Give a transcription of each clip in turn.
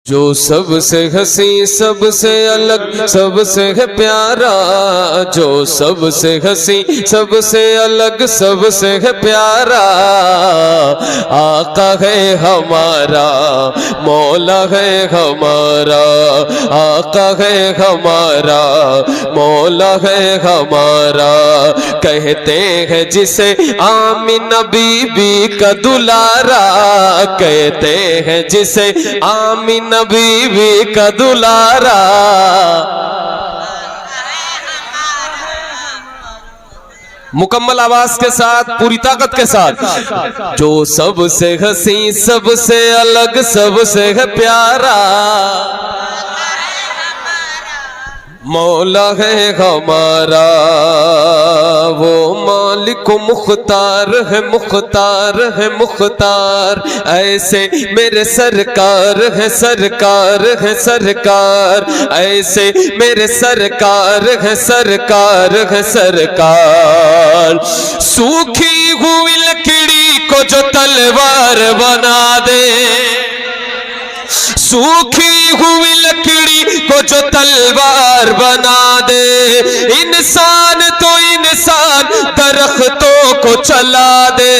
जो सबसे हसी सबसे अलग सबसे है प्यारा, जो सबसे हसी सबसे अलग सबसे है प्यारा, आका है हमारा मौला है हमारा, आका है हमारा मौला है हमारा। कहते हैं जिसे आमीना बीबी का दुलारा, कहते हैं जिसे आमीना बीबी का दुलारा। मुकम्मल आवाज के साथ पूरी ताकत के साथ। जो सबसे हसी सबसे अलग सबसे है प्यारा, मौला है हमारा वो मालिक मुख्तार है, मुख्तार है मुख्तार। ऐसे मेरे सरकार है, सरकार है सरकार। ऐसे मेरे सरकार है, सरकार है सरकार। सूखी हुई लकड़ी को जो तलवार बना दे, सूखी हुई लकड़ी को जो तलवार बना दे। इंसान तो इंसान दरख्तों को चला दे,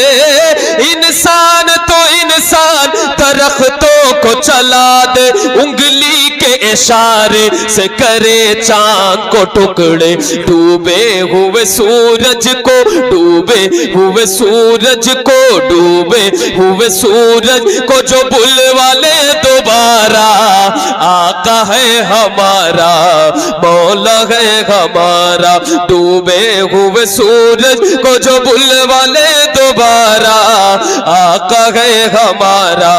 इंसान तो इंसान दरख्तों को चला दे। उंगली के इशारे से करे चांद को टुकड़े, डूबे हुए सूरज को, डूबे हुए सूरज को, डूबे हुए सूरज को जो बुलवा ले दोबारा। आका है हमारा मौला है हमारा, डूबे हुए सूरज को जो बुलवा ले दोबारा। आका है हमारा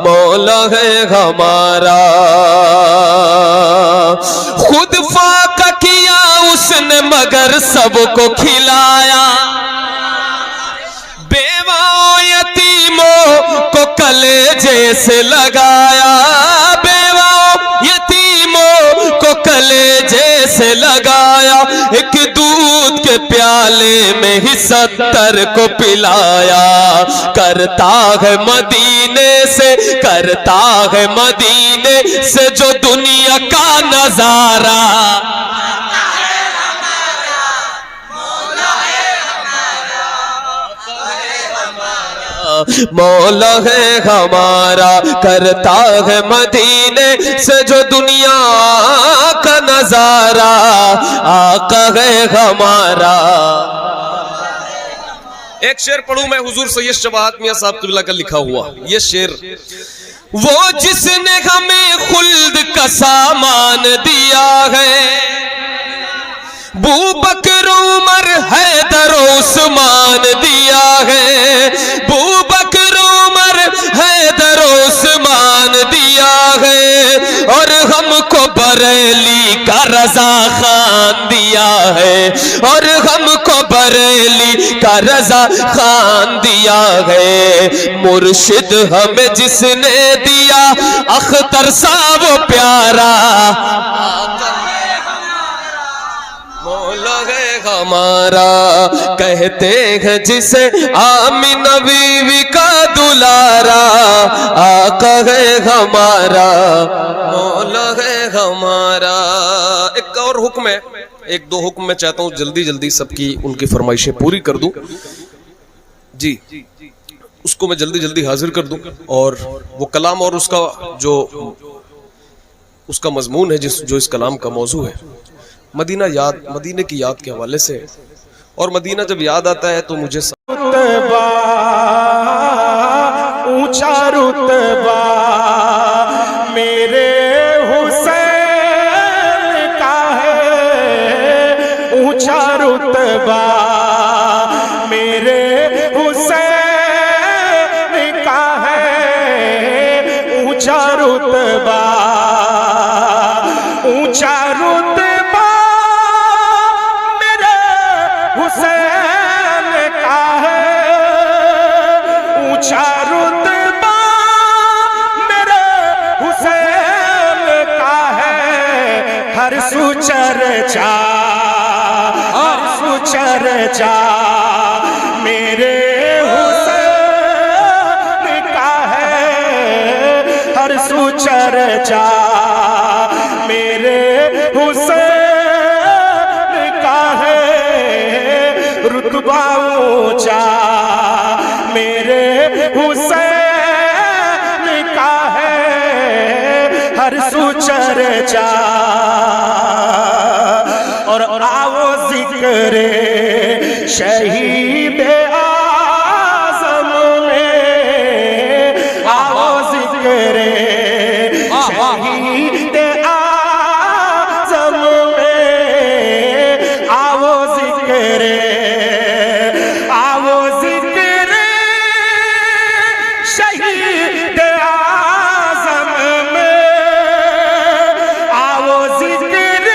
मौला है हमारा। खुद फाका किया उसने मगर सबको खिलाया, बेवाओं यतीमों को कलेजे से लगाया, बेवाओं यतीमों को कलेजे से लगाया। एक दूध के प्याले में ही 70 को पिलाया। करता है मदीने से, करता है मदीने से जो दुनिया का नजारा। मौला है हमारा, करता है मदीने से जो दुनिया का नजारा। आका है हमारा। एक शेर पढ़ूं मैं हुजूर सैयद शबाहत मियां साहब क़िबला का लिखा हुआ ये शेर। वो जिसने हमें खुल्द का सामान दिया है, बूबकर उमर हैदर उस्मान दिया है, बूबकर उमर हैदर उस्मान दिया है। और हमको बरेली का रजा खान दिया है, और हमको बरेली का रजा खान दिया है। मुर्शिद हमें जिसने दिया अख्तर सा वो प्यारा। मौला है हमारा, कहते हैं जिसे आमीना बीवी का दुलारा। आका है हमारा मौला है हमारा। एक और हुक्म है, एक दो हुक्म मैं चाहता हूँ जल्दी जल्दी सबकी उनकी फरमाइशें पूरी कर दूं जी, उसको मैं जल्दी जल्दी हाजिर कर दूं। और वो कलाम और उसका जो उसका मजमून है जो इस कलाम का मौजू है, मदीना याद, मदीने की याद के हवाले से। और मदीना जब याद आता है तो मुझे रुतबा, ऊंचा रुतबा मेरे हुसैन का है, ऊंचा रुतबा मेरे हुसैन का है, ऊंचा रुतबा, ऊंचा रुतबा हुसैन का है, ऊंचा रुतबा मेरे हुसैन का है। हर सुचर्चा, हर सुचर्चा मेरे हुसैन का है, हर सुचर्चा चर्चा मेरे हुसैन का है, रुतबा ऊंचा मेरे हुसैन का है, हर सू चर्चा। और आओ जिक्र शहीद आज़म में, आओ जिक्र शहीद आज़म में, आओ जिक्र शहीद आज़म में, आओ जिक्र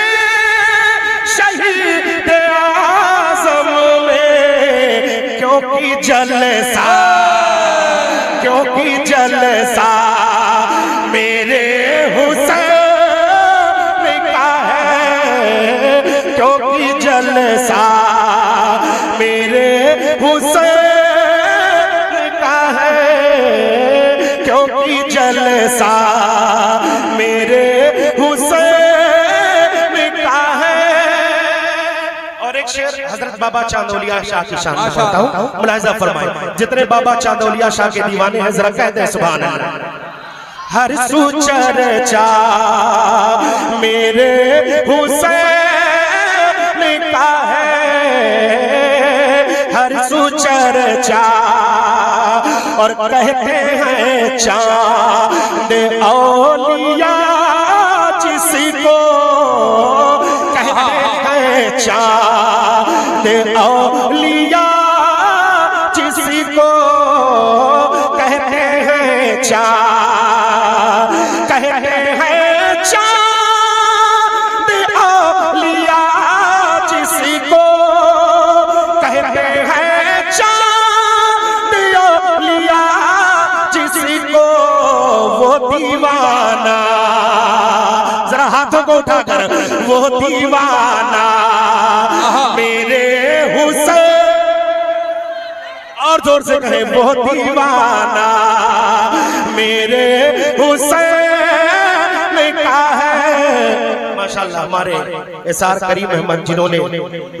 शहीद आज़म में, क्योंकि जलसा मेरे हुसैन का है, क्योंकि जलसा मेरे हुसैन का है, क्योंकि जलसा मेरे हुसैन का है। और एक शेर हजरत बाबा चांदौलिया शाह की शान में पढ़ता हूं, मुलाहिजा फरमाएं। जितने बाबा चांदौलिया शाह के दीवाने हैं जरा कहते हैं सुभान अल्लाह। हर सू चर्चा मेरे हुसैन का है, हर सू चर्चा। और कहते हैं चांद औलिया जिसको, कहते हैं चांद औलिया जिसको, कहते हैं चांद, कहते हैं चांद औलिया जिसको, कहते हैं चांद औलिया जिसको, वो दीवाना, जरा हाथों को उठाकर, वो दीवाना मेरे हुसैन, और जोर से कहे, वो दीवाना मेरे हुसैन का है। माशाल्लाह हमारे एसार करीम अहमद जिन्होंने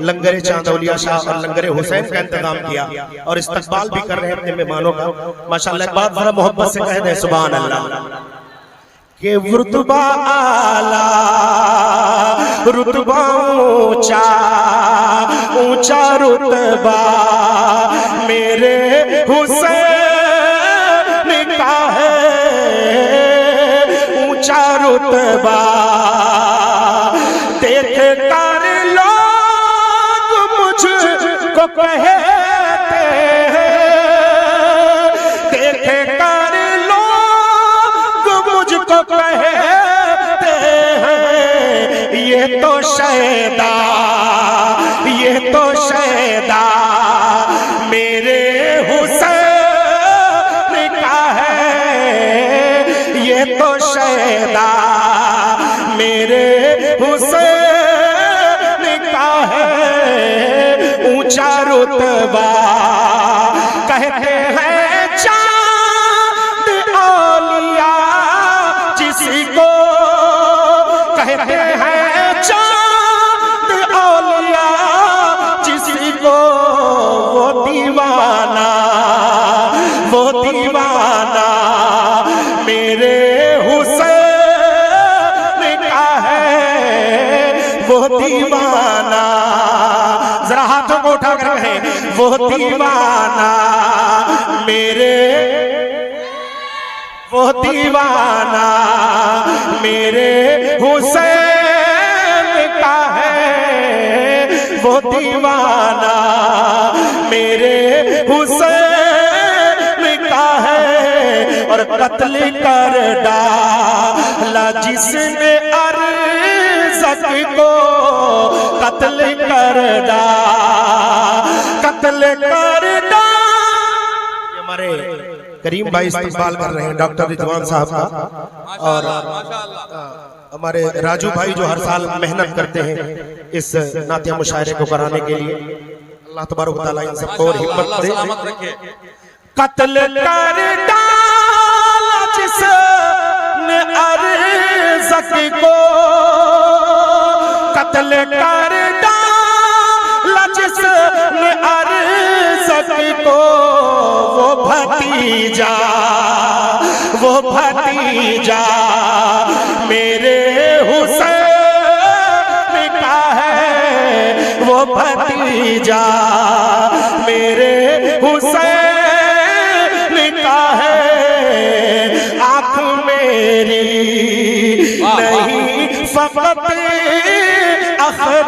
लंगरे चांदौलिया शाह और लंगरे हुसैन का इंतजाम किया और इस्तकबाल भी कर रहे हैं अपने मेहमानों का। माशाल्लाह एक बात बड़ा मोहब्बत से कह दें सुभान अल्लाह। के रुतबा आला, रुतबा ऊंचा, ऊंचा रुतबा मेरे हुसैन का है, ऊंचा रुतबा। देख कर लोग मुझको कहते हैं, देख कर लोग मुझको कहते हैं, ये तो शैदा, ये तो शैदा मेरे हुसैन का है, ये तो शैदा मेरे हुसैन का है, ऊंचा रुतबा। कहते हैं चांद औलिया जिसको, कहते हैं चांद औलिया जिसको, वो दीवाना, वो दीवाना मेरे हुसैन का है, वो दीवाना। जरा हाथों को उठा कर कहें, वो दीवाना मेरे, वो दीवाना मेरे हुसैन का है, वो दीवाना मेरे हुसैन का है। और कत्ल कर डाला जिसने अरज़क को, कत्ल कर डाला। हमारे करीम भाई इस्तेमाल कर रहे हैं डॉक्टर रिजवान साहब का, और हमारे राजू भाई जो हर साल मेहनत करते हैं इस नातिया मुशायरे को कराने के लिए। अल्लाह तबारक व तआला इन सबको और हिम्मत दे। कत्ल कर डाला जिसने को कत्ल कर डाला जिसने अरसत को, वो भतीजा मेरे हुसैन का है, वो भतीजा मेरे हुसैन का है। आँख मेरी नहीं फकत अख्तर,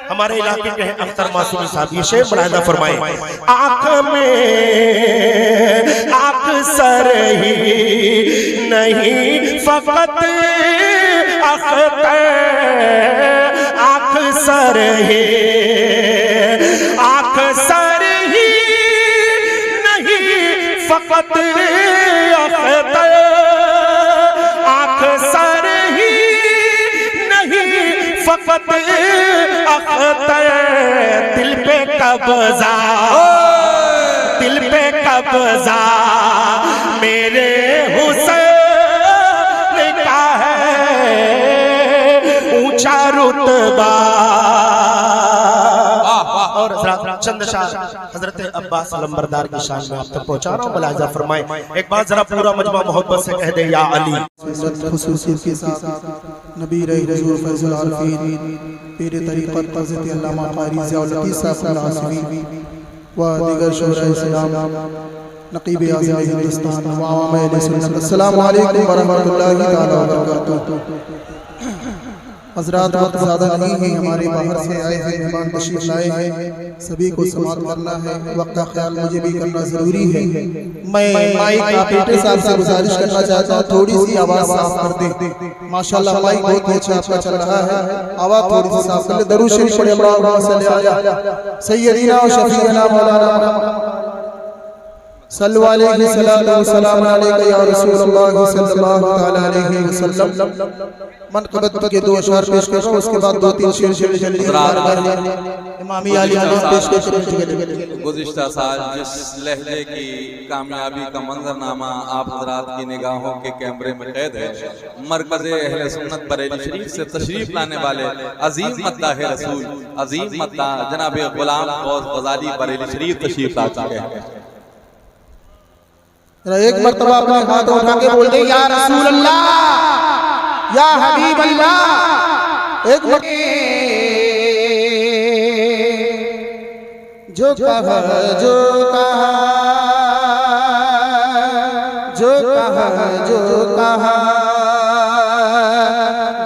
हमारे इलाके के हैं अख्तर मासूमी साहब, ये शेर मुलाहिजा फरमाए। आँख में अक्सर ही नहीं फकत अख्तर, अक्सर ही नहीं फकत अख्तर, अक्सर ही नहीं फकत अख्तर। दिल पे कब्जा मेरे हुसैन का है, ऊंचा रुतबा। और चंद शाह हजरत अब्बास लंबरदार की शान में आप तक पहुंचा रहा हूँ, मुलाहिजा फरमाएं। एक बार जरा पूरा मजमा मोहब्बत से कह दे या अली। खुसूसियत के साथ नबी रही हुजूर फैजुल आरिफीन पीर तरीक़त हज़रत अल्लामा क़ारी ज़ियाउल हक़ साहब हाशमी व दीगर शोहराए इस्लाम नक़ीब आज़म हिंदुस्तान व आवाम अहले सुन्नत, अस्सलामु अलैकुम व रहमतुल्लाहि तआला व बरकातुहू। हज़रात वक्त ज़्यादा नहीं है, हमारे बाहर से आए हैं मेहमान तशरीफ लाए हैं, सभी को समाअत करना है, वक्त का ख्याल मुझे भी करना ज़रूरी है। मैं माइक ऑपरेटर साहब से गुजारिश करना चाहता हूँ थोड़ी सी आवाज़ साफ कर दे। माशाअल्लाह माइक बहुत अच्छा आपका चल रहा है, आवाज़ थोड़ी सी साफ कर ले। दरूद शरीफ पढ़े, अल्लाहुम्मा सल्ली अला सय्यदीना व शफीअना मौलाना सल्लल्लाहु अलैहि वसल्लम या रसूलुल्लाह सल्लल्लाहु तआला अलैहि वसल्लम। मनक़बत के दो अशआर पेश करो, उसके बाद दो तीन शेर जल्दी इमामी आली पेश करो। गुज़िश्ता साल जिस लहजे की कामयाबी का मंजरनामा आप हज़रात की निगाहों के कैमरे में कैद है, मरकज़े अहले सुन्नत बरेली शरीफ से तशरीफ लाने वाले अजीम मद्दाह रसूल, अजीम मद्दाह जनाब गुलाम गौस ग़ज़ाली बरेली शरीफ तशरीफ ला चुके हैं। एक मर्तबा अपने हाथ उठा के बोल दे या रसूल अल्लाह, या हबीब अल्लाह। एक जो कहा जो कहा जो कहा जो कहा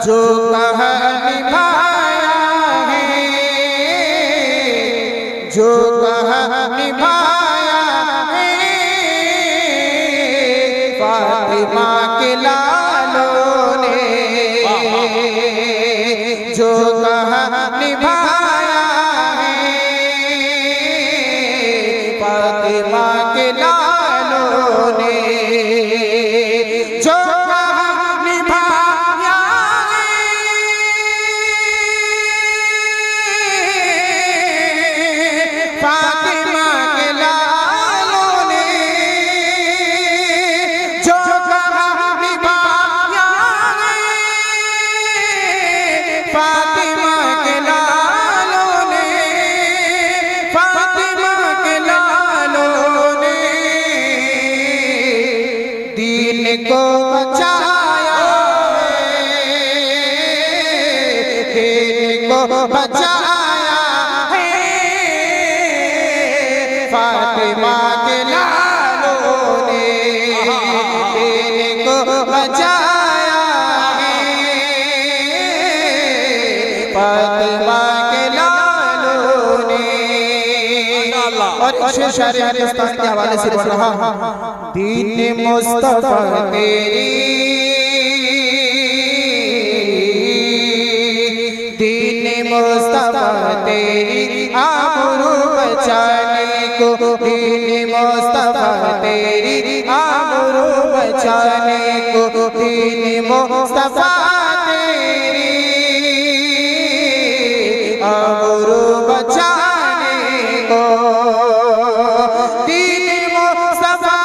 जो कहा निभाया है, जो कहा निभाया है। फातिमा के लालों ने जो कहा निभाया है, फातिमा के लालों ने जो कहा निभाया है, फातिमा के लालों ने जो कहा निभाया है, फातिमा के लालों ने, फातिमा के लालों ने दीन को बचाया है, दीन को बचाया है। फातिमा के लालों ने दीन को बचाया है, फातिमा के लालों ने। और शायर हिंदुस्तान के हवाले से बोल रहा हूं, दीन मुस्तफा तेरी, दीन मुस्तफा तेरी आबरू बचाने को, दीन मुस्तफा तेरी आबरू बचाने को, दीन मुस्तफा तेरी आबरू बचाने को, दीन मुस्तफा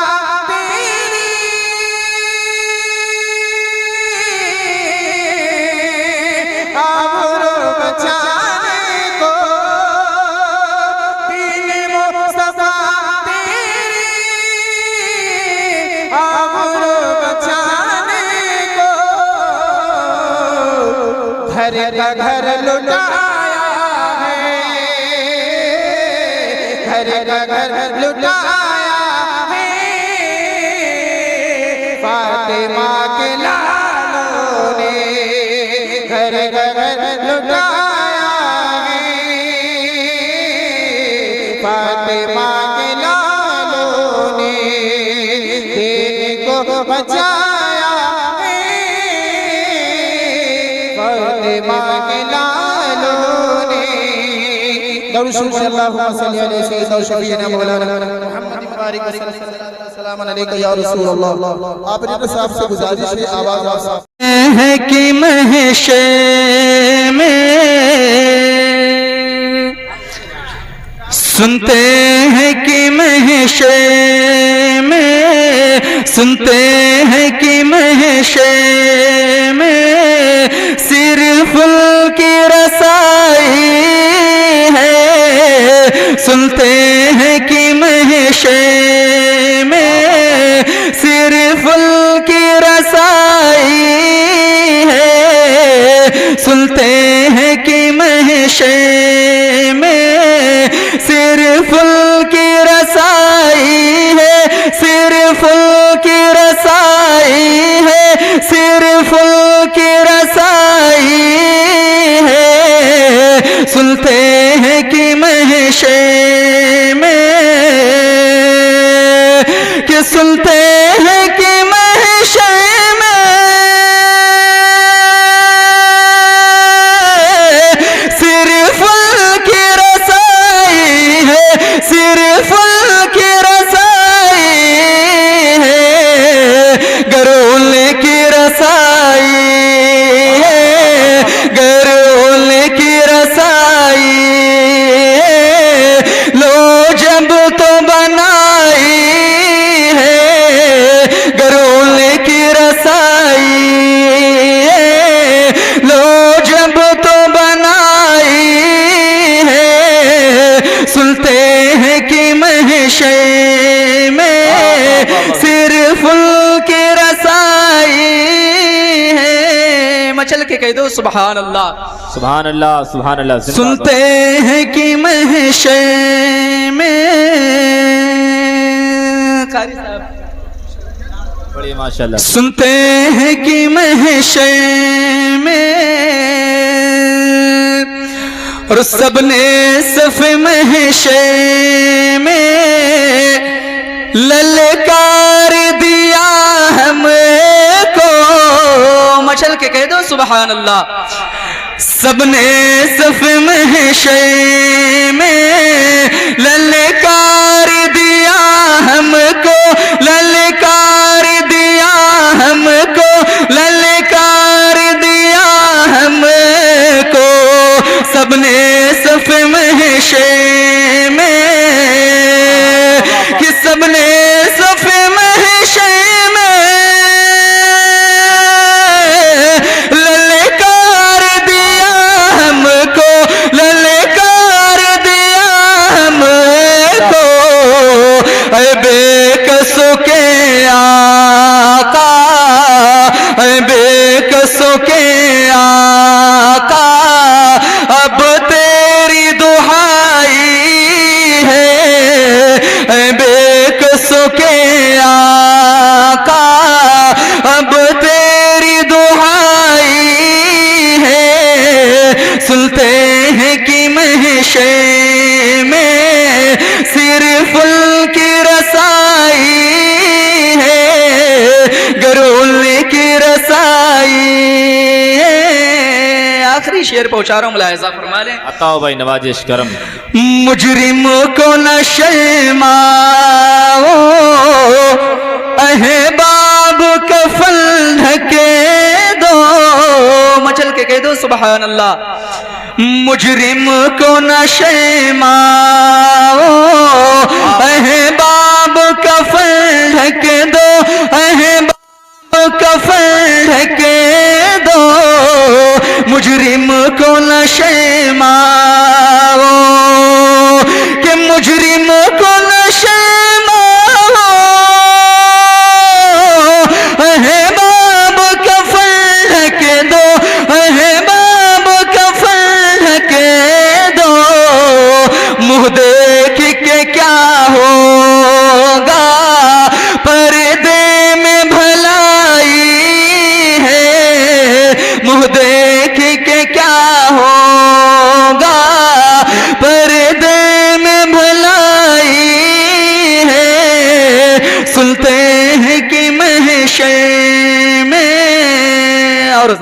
तेरी घर का घर लुटाया है, घर का घर लुटाया है, फातिमा के लालों ने घर का घर लुटाया है, फातिमा के लालों ने दीन को बचाया है, फातिमा के लालों ने। दरूद शरीफ अल्लाहुम्मा सल्ली अला सय्यिदना व शफीना मौलाना मुहम्मद बारिक सल्लल्लाहु अलैहि या रसूल अल्लाह। आपने साहब से गुजारिश है, आवाज आप साहब है कि महशे में सुनते हैं कि महशे में, सुनते हैं कि महशे में सिर्फ उनकी रसाई है, सुनते हैं कि महशे में सिर्फ उनकी रसाई है, सुनते हैं कि महशे में सिर्फ उनकी रसाई है, सिर्फ उनकी रसाई है, सिर्फ उनकी रसाई है, सुनते हैं कि महशे में, कि सुनते हैं कि महशे में सिर्फ उनकी रसाई है, सिर्फ उनकी रसाई है, गरोल की रसाई है, गरोल की रसाई है, लो जब तो बनाई है, गरोल की रसाई है, लो जब तो बनाई है, सुनते हैं कि महशे में सिर्फ उनकी रसाई है। मचल के कह दो सुभान अल्लाह, सुभान अल्लाह, सुभान अल्लाह। सुनते हैं कि महशे में, कारी साहब बड़ी माशाल्लाह। सुनते हैं कि महशे में, और सबने सफ महशे में ललकार दिया हमको। मचल के कह दो सुभान अल्लाह। सबने सफ महशे में ललकार दिया हमको, ललकार दिया हमको, ललकार दिया हमको, सबने सफ महशे में, कि सबने सफ महशे में ललकार दिया हमको, ललकार दिया हमको, ऐ बेकसों के आका, ऐ बेकसों के आका, अब तेरी दुहाई है, ऐ बेकसों के आका, अब तेरी दुहाई है, सुनते हैं कि महशे में सिर्फ उनकी रसाई है, गरोल की रसाई है। आखिरी शेर पहुंचा रहा हूं, मुलाहिजा फरमा लें। अताओ भाई नवाजिश करम। मुजरिम को न शर्माओ, अहबाब कफन ढके दो। मचल के कह दो सुभान अल्लाह। मुजरिम को न शर्माओ, अहबाब कफन ढके दो, अहबाब कफन ढके दो, मुजरिम